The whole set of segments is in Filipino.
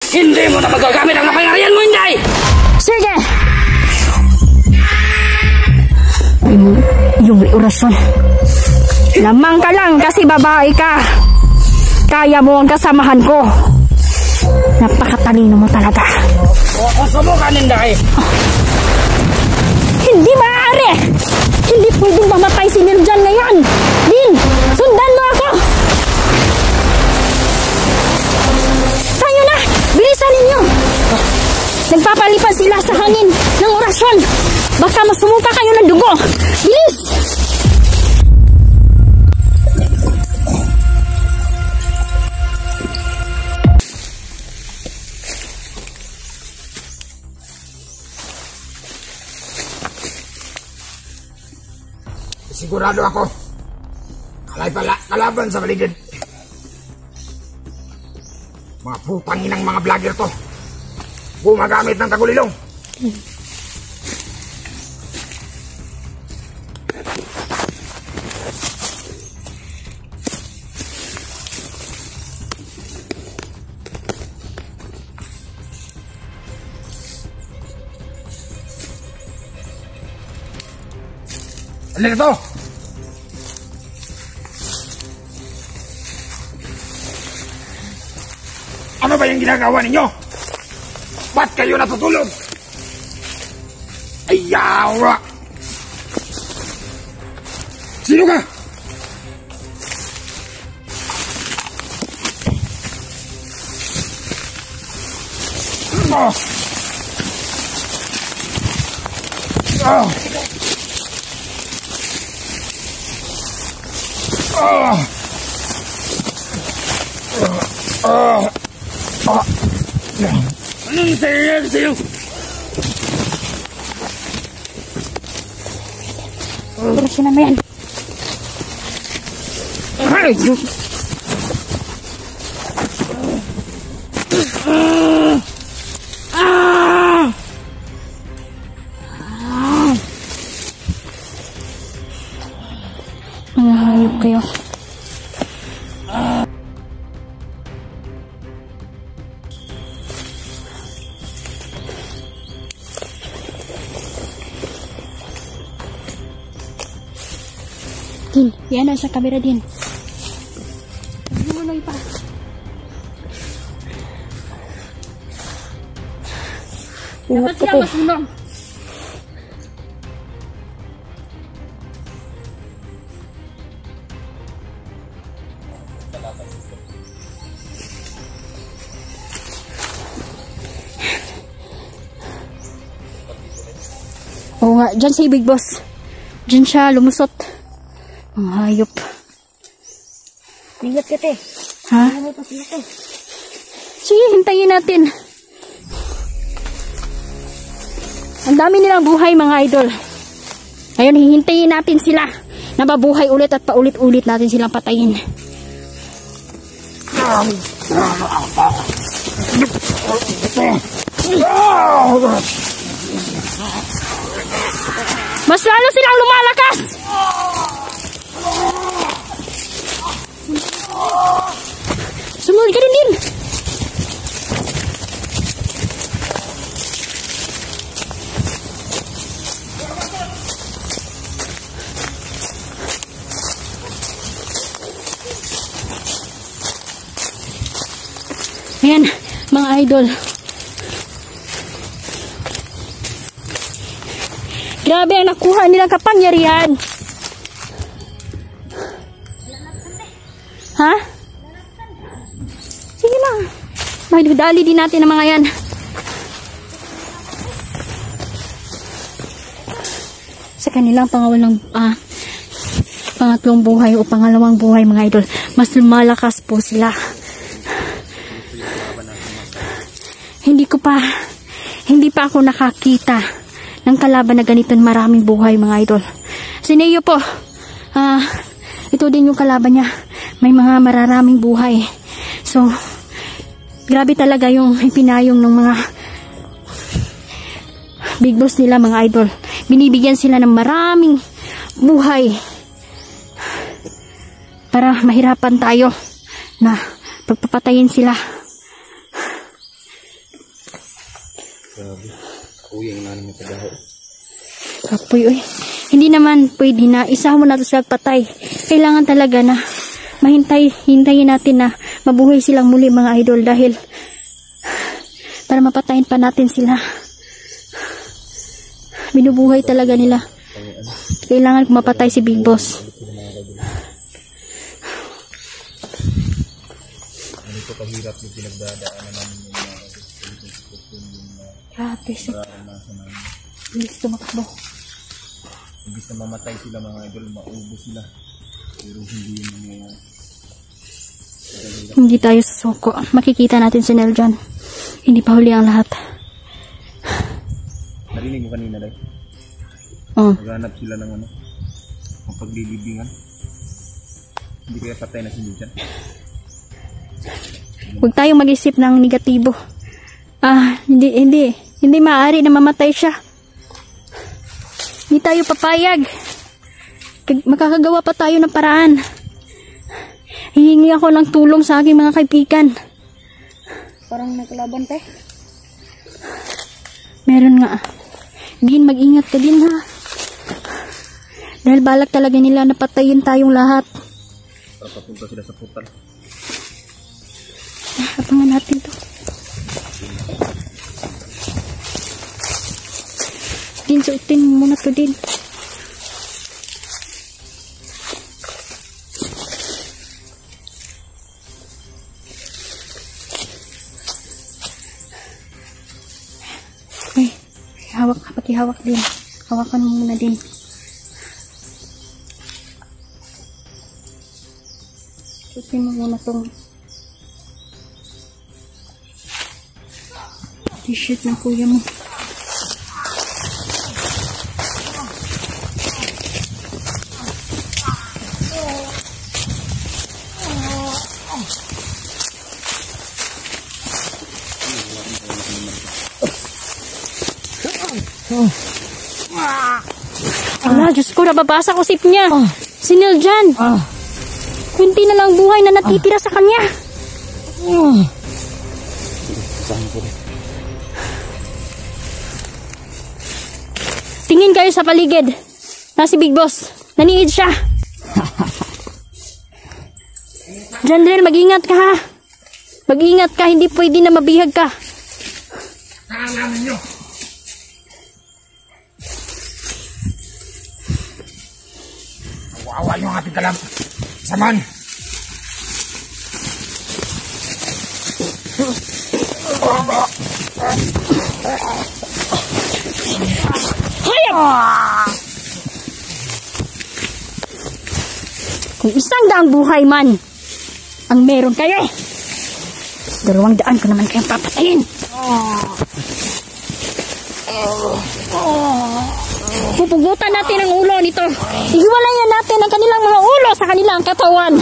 Hindi mo na magagamit ang kapangyarihan mo, Inday! Sige! Yung orasyon. Lamang ka lang kasi babae ka. Kaya mo ang kasamahan ko. Napakatalino mo talaga. Subukan, Inday! Hindi maaari! Hindi pwedeng mamatay si Niljan ngayon! Din! Sundan mo ako! Tayo na! Bilisan ninyo! Nagpapalipad sila sa hangin ng orasyon! Baka masumuka kayo ng dugo! Bilis! Sigurado ako. Kalay pala kalaban sa paligid. Mga putang inang mga vlogger to. Gumagamit ng tagulilong. Halika to! Ano ba yung ginagawa ninyo? Ba't kayo natutulog? Ayawa! Sino ka? Oh! Oh! Anong sa'yo? Orasyon na mo yan. Ay! Mga hayop kayo. Din, yan na sa kamera din. Ano pa? Dapat siya masunog. Oo nga, dyan si Big Boss. Dyan siya lumusot. Ang hayop. Ingat ka, te. Ha? Te. Sige, hintayin natin. Ang dami nilang buhay, mga idol. Ngayon, hihintayin natin sila na mabuhay ulit at paulit-ulit natin silang patayin. Mas lalo silang lumalakas! Sumunod ka din. Ayan, mga idol. Grabe ang nakuha nilang kapangyarihan. Ha? Sige lang. Dali din natin ang mga yan. Sa kanilang pangatlong buhay o pangalawang buhay, mga idol, mas lumalakas po sila. Hindi pa ako nakakita ng kalaban na ganito maraming buhay, mga idol. Si Neo po, ito din yung kalaban niya. May mga mararaming buhay. So, grabe talaga yung ipinayong ng mga Big Boss nila, mga idol. Binibigyan sila ng maraming buhay para mahirapan tayo na pagpapatayin sila. Grabe. Uy, ang nanin sa gaho. Kapoy, uy. Hindi naman pwede na isa mo na ito sila patay. Kailangan talaga na hintayin natin na mabuhay silang muli mga idol dahil para mapatayin pa natin sila. Binubuhay talaga nila. Kailangan mapatay si Big Boss. Ano ito kahirap yung pinagdadaanan namin yung mga Grabe siya. naranasan namin. Bilis tumakbo. Imbis na mamatay sila mga idol, maubos sila. Pero hindi yun nangyayari. Hindi tayo susuko. Makikita natin si Nel dyan. Hindi pa huli ang lahat. Narinig mo kanina, Day? Oh. Maghanap sila ng ano, ng paglilibingan. Hindi kaya patay na si Niljan. Huwag tayong mag-isip ng negatibo. Hindi maaari na mamatay siya. Hindi tayo papayag. Makakagawa pa tayo ng paraan. Hihingi ako ng tulong sa aking mga kaibigan. Parang naglaban pa. Meron nga. Gin, mag-ingat ka din ha. Dahil balak talaga nila na patayin tayong lahat. Para papunta sila sa portal. Abangan natin to. Din, suotin muna to din. Okay. Pakihawak din. Hawakan mo muna din. Suotin mo muna tong t-shirt ng kuya mo. Ala, Diyos ko, nababasa ko sip niya. Si Nel dyan. Kunti na lang buhay na natitira sa kanya. Tingin kayo sa paligid. Si Big Boss. Naniid siya. Jandrel, mag-ingat ka ha. Mag-ingat ka, hindi pwede na mabihag ka. Kailangan ninyo. Awa yung ating kalam. Saman. Hayop! Kung 100 buhay man ang meron kayo, 200 ko naman kayong papatayin. Pupugutan natin ang ulo nito. Ihiwalayan natin ang kanilang mga ulo sa kanilang katawan.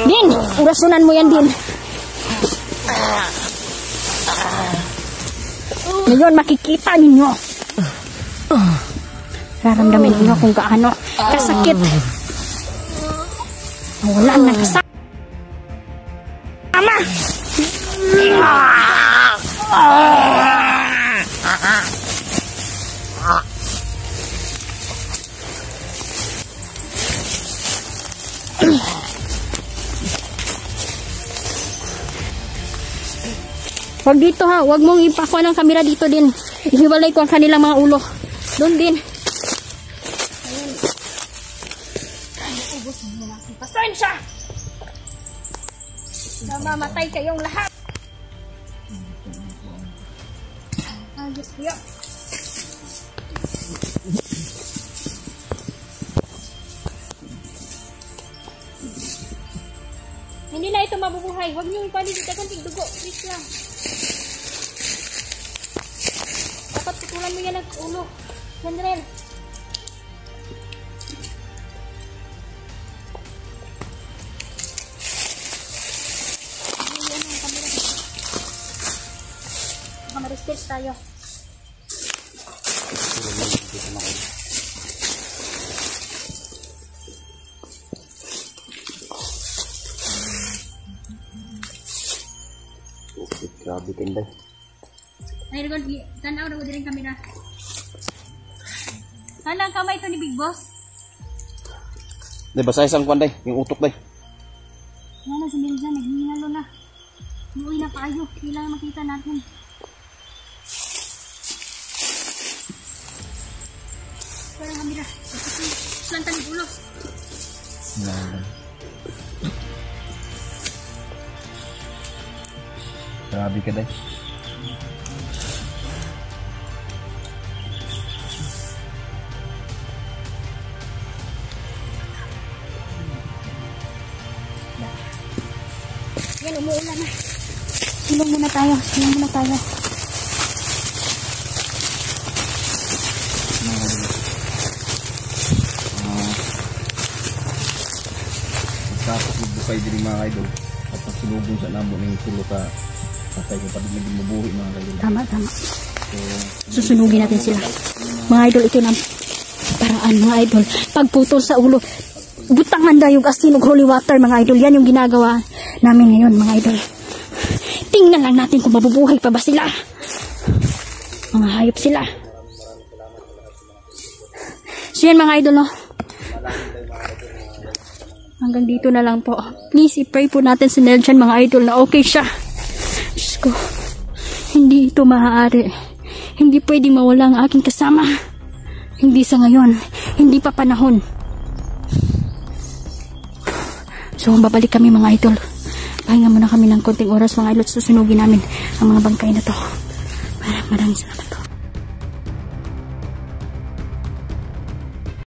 Din, urasunan mo yan din. Ngayon makikita ninyo. Raramdamin ninyo kung gaano kasakit. Wala nang kasama. Huwag dito ha, huwag mong ipakuha ng kamera dito din. Ihiwalay ko ang kanilang mga ulo. Doon din. Ayun. Ay, ubos mo na akong pasensya. Namamatay kayong lahat. Ayos niyo. Hindi na ito mabubuhay. Huwag niyo ipaligid ang konting dugo. Please lang. Dapat putulan mo yan ang ulo. Jandrel. Ayan ang kamera. Baka ma-restage tayo. Grabe, Tinday. Ay, tanaw na ko din kamera. Kanang kamay ito ni Big Boss. Day, basa isang kwan day, yung utok day. Ano si Milja, naghinalo na. Umuwi na tayo, kailangan makita natin. Parang kamera, slantan yung ulo. Grabe ka day. Yan, umuulan na. Silong muna tayo. Silong muna tayo. Tapos magbukay din mga idol. At pagsulubong sa namo ng tulo ka patay ko pa din naging mabuhi mga idol. Tama, tama. So, Susunugin natin sila. Mga idol, ito na paraan mga idol. Pagputol sa ulo, butangan dayog asin ug holy water mga idol. Yan yung ginagawa namin ngayon mga idol. Tingnan lang natin kung mabubuhay pa ba sila. Mga hayop sila. So yan mga idol, no? Hanggang dito na lang po. Please, i-pray po natin si Neljan mga idol na okay siya. Diyos ko, hindi ito maaari. Hindi pwedeng mawala ang aking kasama. Hindi sa ngayon. Hindi pa panahon. So, babalik kami mga idol. Pahinga muna kami ng konting oras mga idol. Susunugin namin ang mga bangkay na to. Maraming salamat po.